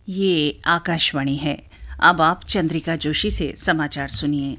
ये आकाशवाणी है। अब आप चंद्रिका जोशी से समाचार सुनिए।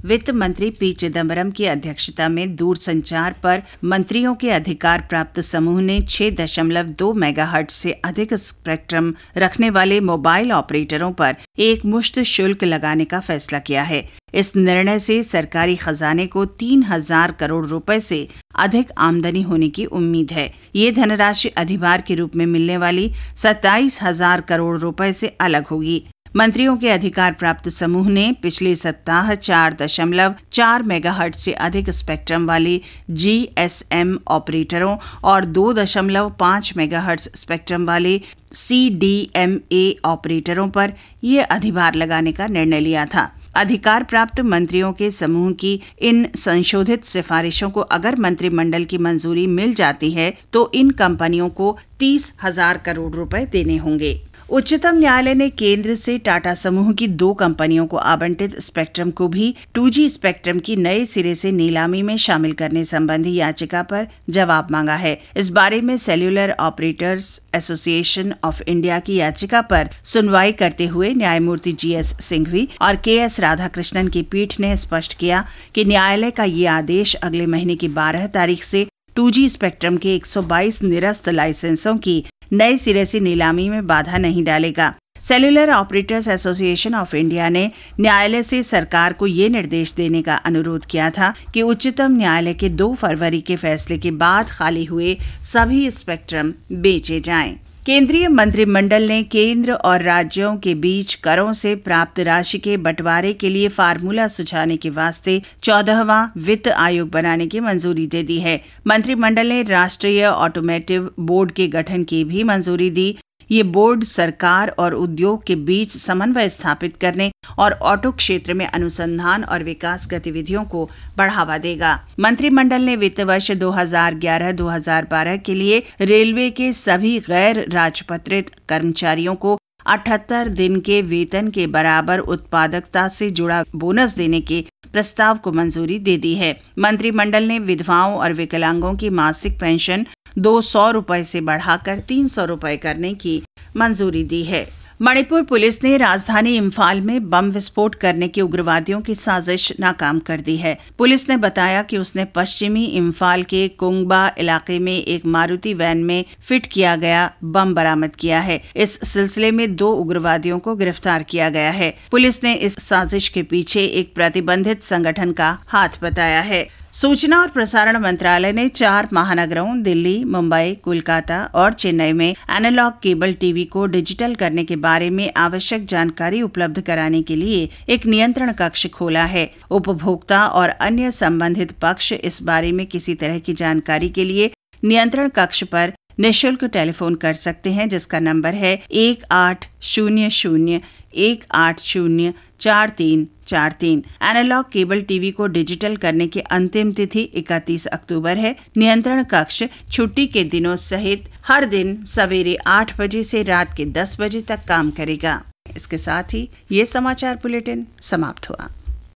वित्त मंत्री पी चिदम्बरम की अध्यक्षता में दूरसंचार पर मंत्रियों के अधिकार प्राप्त समूह ने 6.2 मेगाहर्ट्ज से अधिक स्पेक्ट्रम रखने वाले मोबाइल ऑपरेटरों पर एक मुश्त शुल्क लगाने का फैसला किया है। इस निर्णय से सरकारी खजाने को 3,000 करोड़ रुपए से अधिक आमदनी होने की उम्मीद है। ये धनराशि अधिभार के रूप में मिलने वाली 27,000 करोड़ रुपए से अलग होगी। मंत्रियों के अधिकार प्राप्त समूह ने पिछले सप्ताह 4.4 मेगाहर्ट्ज से अधिक स्पेक्ट्रम वाले जीएसएम ऑपरेटरों और 2.5 मेगाहर्ट्ज स्पेक्ट्रम वाले सीडीएमए ऑपरेटरों पर यह अधिभार लगाने का निर्णय लिया था। अधिकार प्राप्त मंत्रियों के समूह की इन संशोधित सिफारिशों को अगर मंत्रिमंडल की मंजूरी मिल जाती है तो इन कंपनियों को 30,000 करोड़ रुपए देने होंगे। उच्चतम न्यायालय ने केंद्र से टाटा समूह की 2 कंपनियों को आवंटित स्पेक्ट्रम को भी 2G स्पेक्ट्रम की नए सिरे से नीलामी में शामिल करने संबंधी याचिका पर जवाब मांगा है। इस बारे में cellular operators association of India की याचिका पर सुनवाई करते हुए न्यायमूर्ति GS सिंघवी और KS राधाकृष्णन की पीठ ने स्पष्ट किया कि न्यायालय का ये आदेश अगले महीने की 12 तारीख से 2G स्पेक्ट्रम के 122 निरस्त लाइसेंसों की नए सिरे से नीलामी में बाधा नहीं डालेगा। Cellular operators association of India ने न्यायालय से सरकार को ये निर्देश देने का अनुरोध किया था कि उच्चतम न्यायालय के 2 फरवरी के फैसले के बाद खाली हुए सभी स्पेक्ट्रम बेचे जाएं। केंद्रीय मंत्रिमंडल ने केंद्र और राज्यों के बीच करों से प्राप्त राशि के बंटवारे के लिए फार्मूला सुझाने के वास्ते 14वां वित्त आयोग बनाने की मंजूरी दे दी है। मंत्रिमंडल ने राष्ट्रीय ऑटोमेटिव बोर्ड के गठन की भी मंजूरी दी। ये बोर्ड सरकार और उद्योग के बीच समन्वय स्थापित करने और ऑटो क्षेत्र में अनुसंधान और विकास गतिविधियों को बढ़ावा देगा। मंत्रिमंडल ने वित्त वर्ष 2011-2012 के लिए रेलवे के सभी गैर राजपत्रित कर्मचारियों को 78 दिन के वेतन के बराबर उत्पादकता से जुड़ा बोनस देने के प्रस्ताव को मंजूरी दे दी है। मंत्रिमंडल ने विधवाओं और विकलांगों की मासिक पेंशन 200 रुपए से बढ़ाकर 300 रुपए करने की मंजूरी दी है। मणिपुर पुलिस ने राजधानी इम्फाल में बम विस्फोट करने के उग्रवादियों की साजिश नाकाम कर दी है। पुलिस ने बताया कि उसने पश्चिमी इम्फाल के कुंगबा इलाके में एक मारुति वैन में फिट किया गया बम बरामद किया है। इस सिलसिले में 2 उग्रवादियों को गिरफ्तार किया गया है। पुलिस ने इस साजिश के पीछे एक प्रतिबंधित संगठन का हाथ बताया है। सूचना और प्रसारण मंत्रालय ने 4 महानगरों दिल्ली, मुंबई, कोलकाता और चेन्नई में एनालॉग केबल टीवी को डिजिटल करने के बारे में आवश्यक जानकारी उपलब्ध कराने के लिए एक नियंत्रण कक्ष खोला है। उपभोक्ता और अन्य संबंधित पक्ष इस बारे में किसी तरह की जानकारी के लिए नियंत्रण कक्ष पर निःशुल्क टेलीफोन कर सकते हैं, जिसका नंबर है 1800-180-4343। एनालॉग केबल टीवी को डिजिटल करने की अंतिम तिथि 31 अक्टूबर है। नियंत्रण कक्ष छुट्टी के दिनों सहित हर दिन सवेरे 8 बजे से रात के 10 बजे तक काम करेगा। इसके साथ ही ये समाचार बुलेटिन समाप्त हुआ।